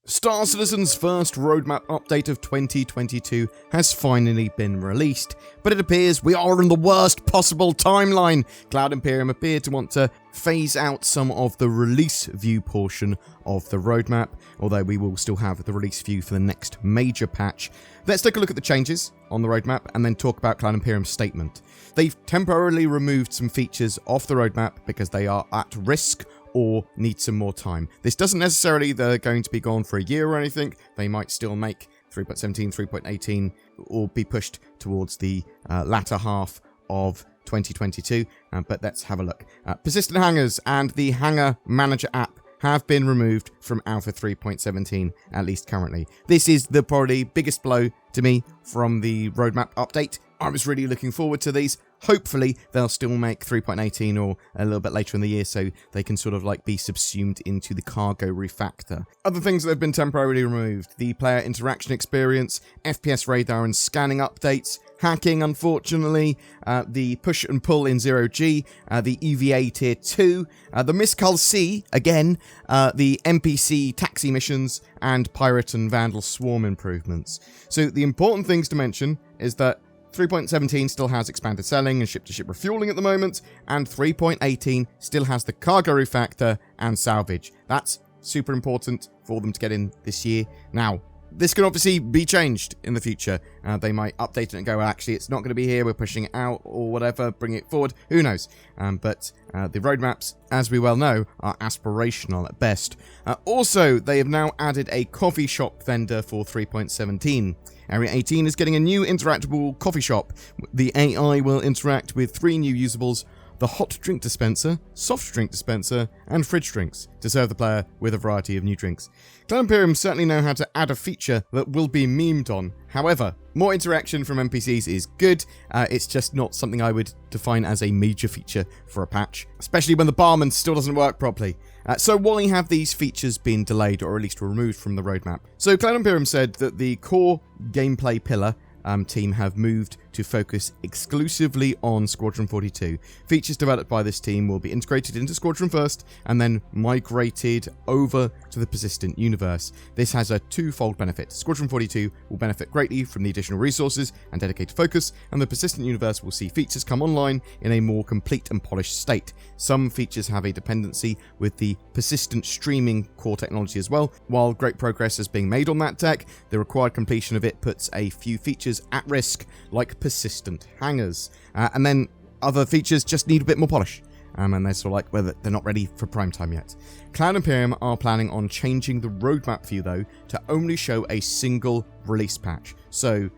Star Citizen's first roadmap update of 2022 has finally been released, but it appears we are in the worst possible timeline. Cloud Imperium appear to want to phase out some of the release view portion of the roadmap, although we will still have the release view for the next major patch. Let's take a look at the changes on the roadmap and then talk about Cloud Imperium's statement. They've temporarily removed some features off the roadmap because they are at risk or need some more time. This doesn't necessarily they're going to be gone for a year or anything. They might still make 3.17, 3.18 or be pushed towards the latter half of 2022, but let's have a look. Persistent hangars and the Hangar Manager app have been removed from Alpha 3.17, at least currently. This is the probably biggest blow to me from the roadmap update. I was really looking forward to these. Hopefully, they'll still make 3.18 or a little bit later in the year so they can sort of like be subsumed into the cargo refactor. Other things that have been temporarily removed: the player interaction experience, FPS radar and scanning updates, hacking, unfortunately, the push and pull in 0G, the EVA Tier 2, the Miscull C, again, the NPC taxi missions, and Pirate and Vandal swarm improvements. So the important things to mention is that 3.17 still has expanded selling and ship-to-ship refueling at the moment, and 3.18 still has the cargo refactor and salvage. That's super important for them to get in this year. Now, this can obviously be changed in the future. They might update it and go, well, actually, it's not going to be here, we're pushing it out, or whatever, bring it forward, who knows. But the roadmaps, as we well know, are aspirational at best. Also, they have now added a coffee shop vendor for 3.17. Area 18 is getting a new interactable coffee shop. The AI will interact with 3 new usables: the hot drink dispenser, soft drink dispenser, and fridge drinks, to serve the player with a variety of new drinks. Cloud Imperium certainly know how to add a feature that will be memed on. However, more interaction from NPCs is good. It's just not something I would define as a major feature for a patch, especially when the barman still doesn't work properly. So why have these features been delayed or at least removed from the roadmap? So Cloud Imperium said that the core gameplay pillar team have moved to focus exclusively on Squadron 42. Features developed by this team will be integrated into Squadron first and then migrated over to the Persistent universe. This has a twofold benefit. Squadron 42 will benefit greatly from the additional resources and dedicated focus, and the Persistent universe will see features come online in a more complete and polished state. Some features have a dependency with the Persistent streaming core technology as well. While great progress is being made on that tech, the required completion of it puts a few features at risk, like persistent hangars, and then other features just need a bit more polish, and they're sort of like, well, they're not ready for prime time yet. Cloud Imperium are planning on changing the roadmap view though to only show a single release patch. So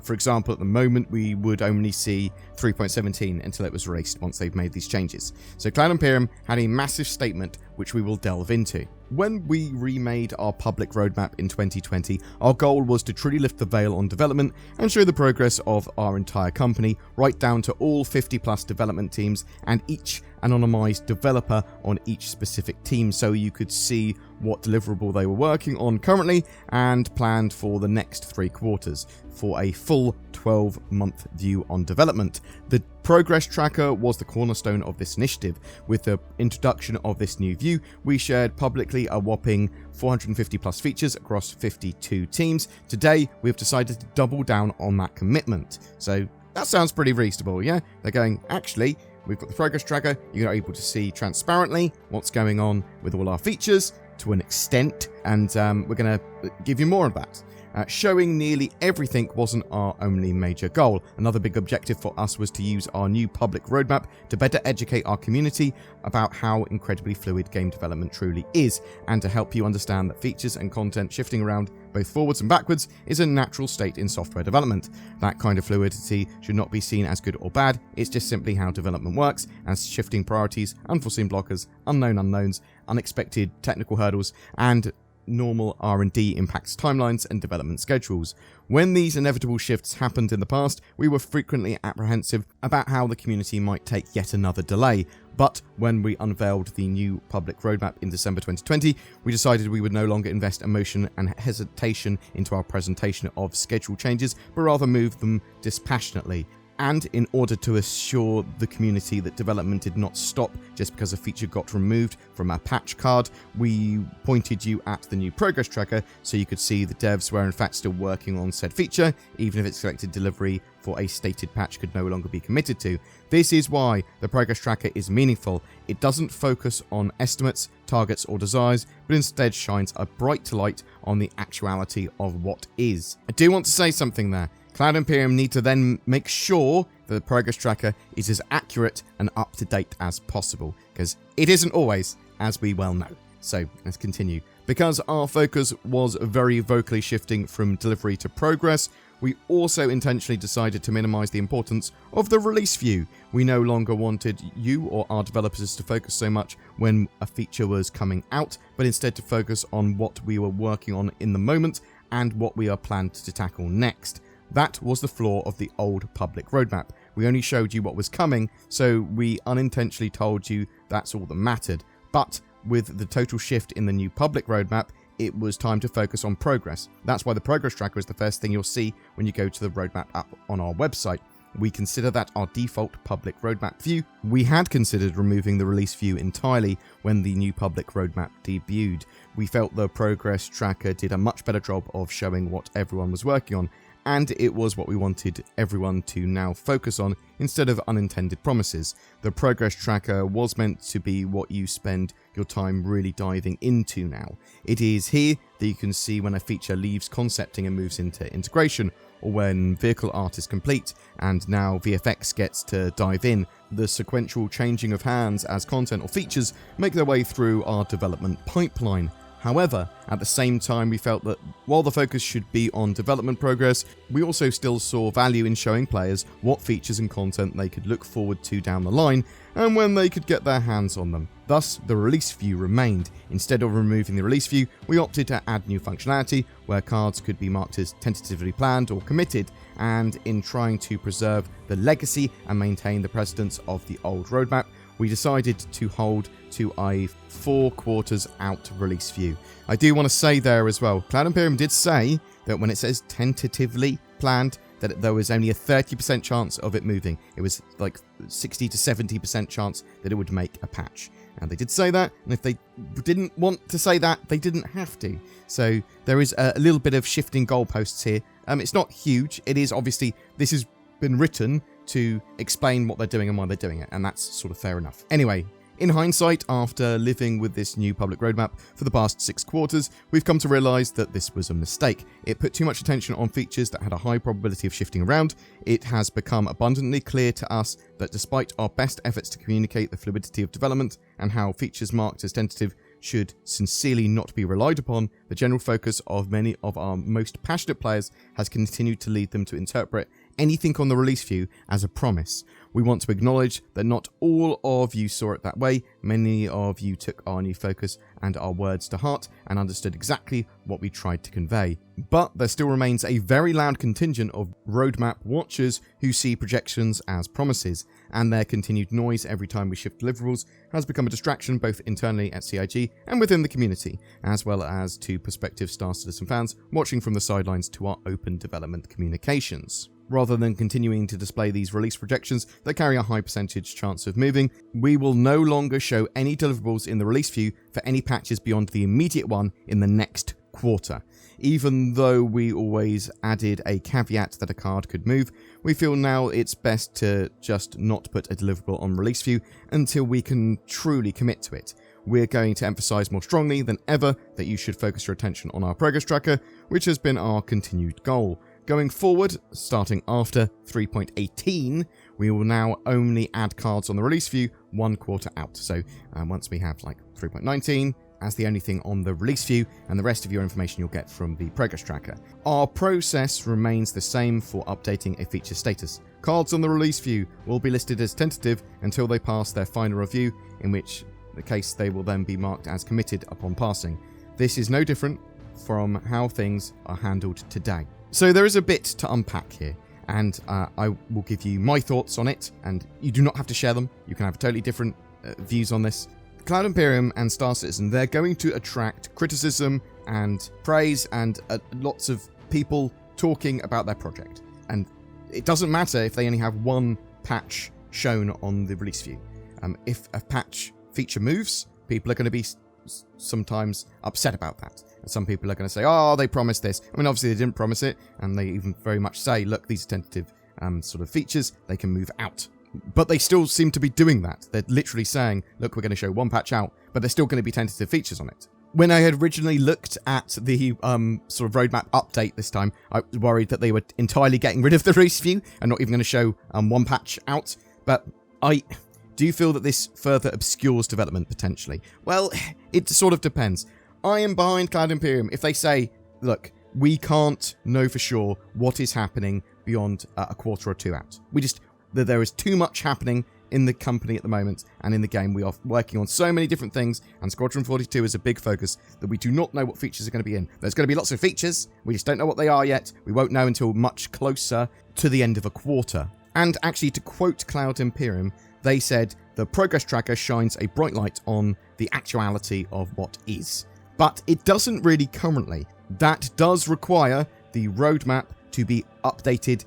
for example, at the moment we would only see 3.17 until it was released once they've made these changes. So Cloud Imperium had a massive statement which we will delve into. When we remade our public roadmap in 2020, our goal was to truly lift the veil on development and show the progress of our entire company, right down to all 50 plus development teams and each anonymized developer on each specific team, so you could see what deliverable they were working on currently and planned for the next 3 quarters for a full 12-month view on development. The progress tracker was the cornerstone of this initiative. With the introduction of this new view, we shared publicly a whopping 450 plus features across 52 teams. Today, we have decided to double down on that commitment. So that sounds pretty reasonable, yeah? They're going, actually, we've got the progress tracker, you're able to see transparently what's going on with all our features to an extent, and we're going to give you more of that. Showing nearly everything wasn't our only major goal. Another big objective for us was to use our new public roadmap to better educate our community about how incredibly fluid game development truly is, and to help you understand that features and content shifting around both forwards and backwards is a natural state in software development. That kind of fluidity should not be seen as good or bad, it's just simply how development works, as shifting priorities, unforeseen blockers, unknown unknowns, unexpected technical hurdles, and normal R&D impacts timelines and development schedules. When these inevitable shifts happened in the past, we were frequently apprehensive about how the community might take yet another delay. But when we unveiled the new public roadmap in December 2020, we decided we would no longer invest emotion and hesitation into our presentation of schedule changes, but rather move them dispassionately. And in order to assure the community that development did not stop just because a feature got removed from our patch card, we pointed you at the new progress tracker so you could see the devs were in fact still working on said feature, even if its selected delivery for a stated patch could no longer be committed to. This is why the progress tracker is meaningful. It doesn't focus on estimates, targets, or desires, but instead shines a bright light on the actuality of what is. I do want to say something there. Cloud Imperium need to then make sure that the progress tracker is as accurate and up to date as possible, because it isn't always, as we well know. So let's continue. Because our focus was very vocally shifting from delivery to progress, we also intentionally decided to minimize the importance of the release view. We no longer wanted you or our developers to focus so much when a feature was coming out, but instead to focus on what we were working on in the moment and what we are planned to tackle next. That was the flaw of the old public roadmap. We only showed you what was coming, so we unintentionally told you that's all that mattered. But with the total shift in the new public roadmap, it was time to focus on progress. That's why the progress tracker is the first thing you'll see when you go to the roadmap app on our website. We consider that our default public roadmap view. We had considered removing the release view entirely when the new public roadmap debuted. We felt the progress tracker did a much better job of showing what everyone was working on, and it was what we wanted everyone to now focus on instead of unintended promises. The progress tracker was meant to be what you spend your time really diving into now. It is here that you can see when a feature leaves concepting and moves into integration, or when vehicle art is complete and now VFX gets to dive in. The sequential changing of hands as content or features make their way through our development pipeline. However, at the same time, we felt that while the focus should be on development progress, we also still saw value in showing players what features and content they could look forward to down the line and when they could get their hands on them. Thus, the release view remained. Instead of removing the release view, we opted to add new functionality where cards could be marked as tentatively planned or committed, and in trying to preserve the legacy and maintain the precedence of the old roadmap, we decided to hold to a 4 quarters out release view. I do want to say there as well, Cloud Imperium did say that when it says tentatively planned, that there was only a 30% chance of it moving. It was like 60 to 70% chance that it would make a patch. And they did say that, and if they didn't want to say that, they didn't have to. So there is a little bit of shifting goalposts here. It's not huge. It is obviously, this has been written to explain what they're doing and why they're doing it, and that's sort of fair enough. Anyway, in hindsight, after living with this new public roadmap for the past 6 quarters, we've come to realise that this was a mistake. It put too much attention on features that had a high probability of shifting around. It has become abundantly clear to us that despite our best efforts to communicate the fluidity of development and how features marked as tentative should sincerely not be relied upon, the general focus of many of our most passionate players has continued to lead them to interpret anything on the release view as a promise. We want to acknowledge that not all of you saw it that way. Many of you took our new focus and our words to heart and understood exactly what we tried to convey. But there still remains a very loud contingent of roadmap watchers who see projections as promises, and their continued noise every time we shift deliverables has become a distraction both internally at CIG and within the community, as well as to prospective Star Citizen fans watching from the sidelines to our open development communications. Rather than continuing to display these release projections that carry a high percentage chance of moving, we will no longer show any deliverables in the release view for any patches beyond the immediate one in the next quarter. Even though we always added a caveat that a card could move, we feel now it's best to just not put a deliverable on release view until we can truly commit to it. We're going to emphasize more strongly than ever that you should focus your attention on our progress tracker, which has been our continued goal. Going forward, starting after 3.18, we will now only add cards on the release view 1 quarter out. So once we have like 3.19 as the only thing on the release view, and the rest of your information you'll get from the progress tracker. Our process remains the same for updating a feature status. Cards on the release view will be listed as tentative until they pass their final review, in which the case they will then be marked as committed upon passing. This is no different from how things are handled today. So there is a bit to unpack here, and I will give you my thoughts on it, and you do not have to share them. You can have totally different views on this. Cloud Imperium and Star Citizen, they're going to attract criticism and praise and lots of people talking about their project. And it doesn't matter if they only have one patch shown on the release view. If a patch feature moves, people are going to be sometimes upset about that. And some people are going to say, oh, they promised this. I mean, obviously they didn't promise it, and they even very much say, look, these are tentative sort of features, they can move out. But they still seem to be doing that. They're literally saying, look, we're going to show one patch out, but there's still going to be tentative features on it. When I had originally looked at the sort of roadmap update this time, I was worried that they were entirely getting rid of the release view and not even going to show one patch out. But I do feel that this further obscures development potentially. Well, it sort of depends. I am behind Cloud Imperium if they say, look, we can't know for sure what is happening beyond a quarter or two out. There is too much happening in the company at the moment and in the game. We are working on so many different things, and Squadron 42 is a big focus that we do not know what features are going to be in. There's going to be lots of features, we just don't know what they are yet. We won't know until much closer to the end of a quarter. And actually, to quote Cloud Imperium, they said, the progress tracker shines a bright light on the actuality of what is. But it doesn't really currently. That does require the roadmap to be updated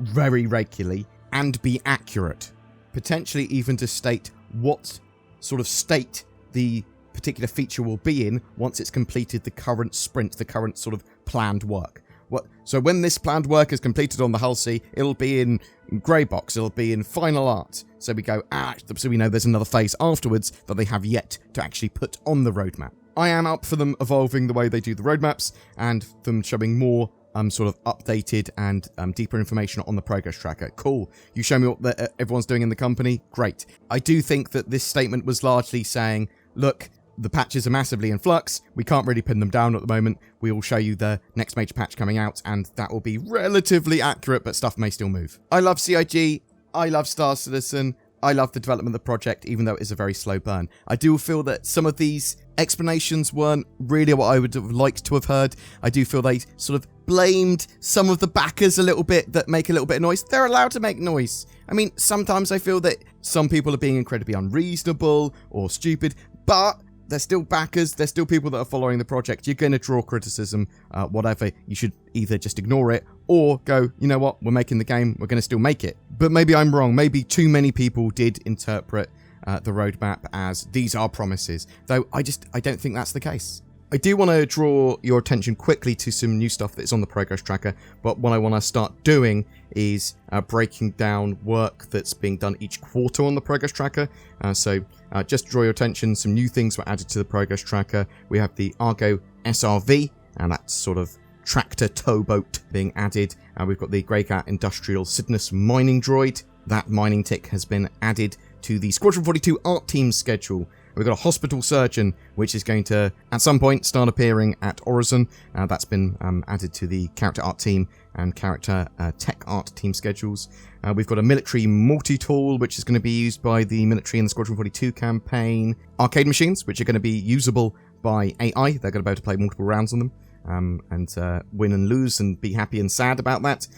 very regularly and be accurate. Potentially even to state what sort of state the particular feature will be in once it's completed the current sprint, the current sort of planned work. So when this planned work is completed on the hull C, it'll be in grey box, it'll be in final art. So we go, so we know there's another phase afterwards that they have yet to actually put on the roadmap. I am up for them evolving the way they do the roadmaps and them showing more sort of updated and deeper information on the progress tracker. Cool. You show me what everyone's doing in the company. Great. I do think that this statement was largely saying, look, the patches are massively in flux. We can't really pin them down at the moment. We will show you the next major patch coming out, and that will be relatively accurate, but stuff may still move. I love CIG. I love Star Citizen. I love the development of the project, even though it is a very slow burn. I do feel that some of these explanations weren't really what I would have liked to have heard. I do feel they sort of blamed some of the backers a little bit that make a little bit of noise. They're allowed to make noise. I mean, sometimes I feel that some people are being incredibly unreasonable or stupid, but they're still backers, they're still people that are following the project. You're going to draw criticism, whatever. You should either just ignore it or go, you know what, we're making the game, we're going to still make it. But maybe I'm wrong. Maybe too many people did interpret the roadmap as these are promises, though I don't think that's the case. I do want to draw your attention quickly to some new stuff that's on the progress tracker, but what I want to start doing is breaking down work that's being done each quarter on the progress tracker. So just to draw your attention, some new things were added to the progress tracker. We have the Argo SRV, and that's sort of tractor towboat being added. We've got the Greycat Industrial Sidnus mining droid. That mining tick has been added to the Squadron 42 art team schedule. We've got a hospital surgeon, which is going to, at some point, start appearing at Horizon. That's been added to the character art team and character tech art team schedules. We've got a military multi-tool, which is going to be used by the military in the Squadron 42 campaign. Arcade machines, which are going to be usable by AI. They're going to be able to play multiple rounds on them. And win and lose and be happy and sad about that.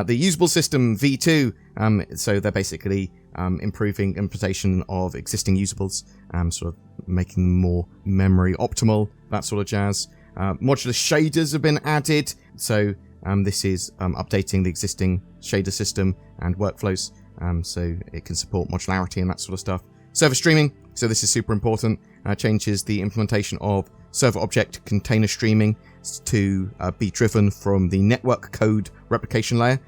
The usable system V2, so they're basically improving implementation of existing usables, sort of making them more memory optimal, that sort of jazz. Modular shaders have been added, so this is updating the existing shader system and workflows, so it can support modularity and that sort of stuff. Server streaming, so this is super important, changes the implementation of server object container streaming to be driven from the network code replication layer,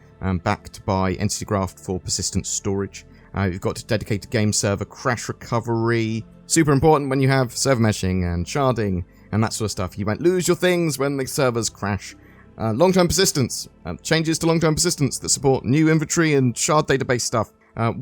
backed by Entity Graph for persistent storage. You've got dedicated game server crash recovery. Super important when you have server meshing and sharding and that sort of stuff. You won't lose your things when the servers crash. Long-term persistence. Changes to long-term persistence that support new inventory and shard database stuff.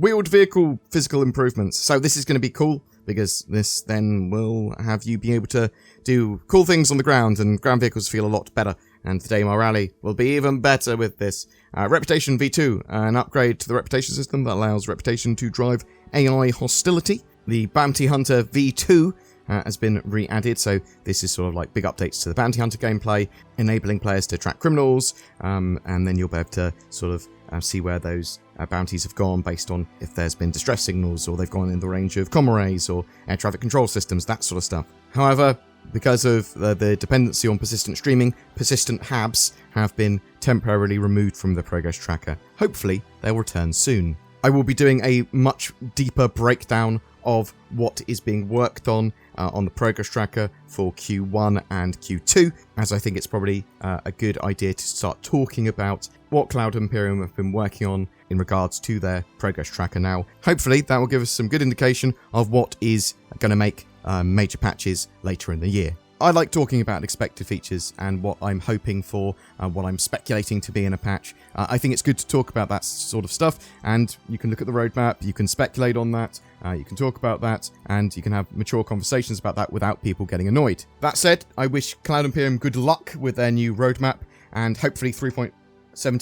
Wheeled vehicle physical improvements. So this is going to be cool, because this then will have you be able to do cool things on the ground, and ground vehicles feel a lot better. And the day morale will be even better with this. Reputation V2, an upgrade to the reputation system that allows reputation to drive AI hostility. The Bounty Hunter V2 has been re-added, so this is sort of like big updates to the Bounty Hunter gameplay, enabling players to track criminals, and then you'll be able to sort of see where those bounties have gone based on if there's been distress signals or they've gone in the range of comm arrays or air traffic control systems, that sort of stuff. However, Because of the dependency on persistent streaming, persistent HABs have been temporarily removed from the progress tracker. Hopefully, they'll return soon. I will be doing a much deeper breakdown of what is being worked on the progress tracker for Q1 and Q2, as I think it's probably a good idea to start talking about what Cloud Imperium have been working on in regards to their progress tracker now. Hopefully that will give us some good indication of what is going to make major patches later in the year. I like talking about expected features and what I'm hoping for, what I'm speculating to be in a patch. I think it's good to talk about that sort of stuff, and you can look at the roadmap, you can speculate on that, you can talk about that, and you can have mature conversations about that without people getting annoyed. That said, I wish Cloud Imperium good luck with their new roadmap, and hopefully 3.17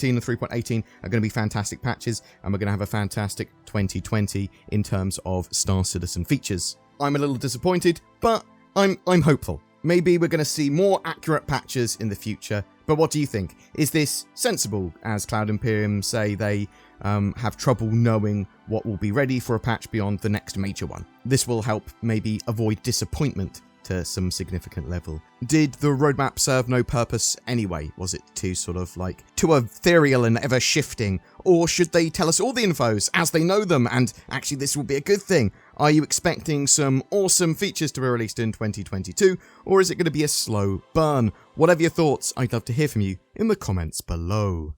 and 3.18 are going to be fantastic patches, and we're going to have a fantastic 2020 in terms of Star Citizen features. I'm a little disappointed, but I'm hopeful. Maybe we're going to see more accurate patches in the future, but what do you think? Is this sensible, as Cloud Imperium say they have trouble knowing what will be ready for a patch beyond the next major one? This will help maybe avoid disappointment to some significant level. Did the roadmap serve no purpose anyway? Was it too sort of like too ethereal and ever shifting? Or should they tell us all the infos as they know them, and actually this will be a good thing? Are you expecting some awesome features to be released in 2022, or is it going to be a slow burn? Whatever your thoughts, I'd love to hear from you in the comments below.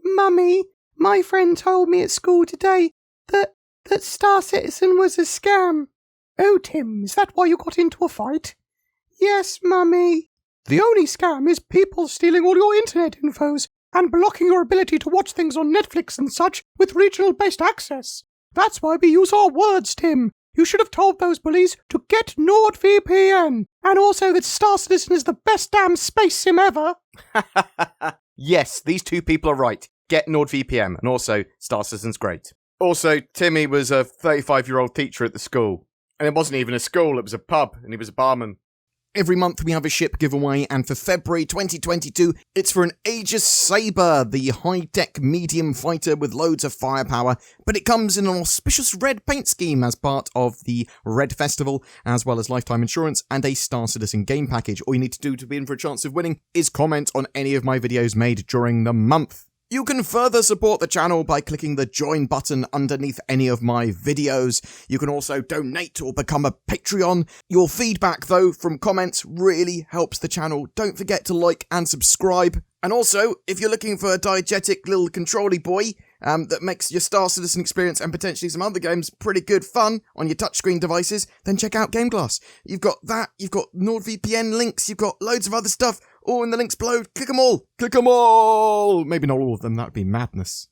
Mummy, my friend told me at school today that Star Citizen was a scam. Oh, Tim, is that why you got into a fight? Yes, Mummy. The only scam is people stealing all your internet infos and blocking your ability to watch things on Netflix and such with regional-based access. That's why we use our words, Tim. You should have told those bullies to get NordVPN, and also that Star Citizen is the best damn space sim ever. Yes, these two people are right. Get NordVPN, and also Star Citizen's great. Also, Timmy was a 35-year-old teacher at the school. And it wasn't even a school, it was a pub, and he was a barman. Every month we have a ship giveaway, and for February 2022, it's for an Aegis Saber, the high-tech medium fighter with loads of firepower, but it comes in an auspicious red paint scheme as part of the Red Festival, as well as lifetime insurance and a Star Citizen game package. All you need to do to be in for a chance of winning is comment on any of my videos made during the month. You can further support the channel by clicking the join button underneath any of my videos. You can also donate or become a Patreon. Your feedback, though, from comments really helps the channel. Don't forget to like and subscribe. And also, if you're looking for a diegetic little controlly boy that makes your Star Citizen experience and potentially some other games pretty good fun on your touchscreen devices, then check out Game Glass. You've got that, you've got NordVPN links, you've got loads of other stuff, all in the links below. Click them all! Click them all! Maybe not all of them, that would be madness.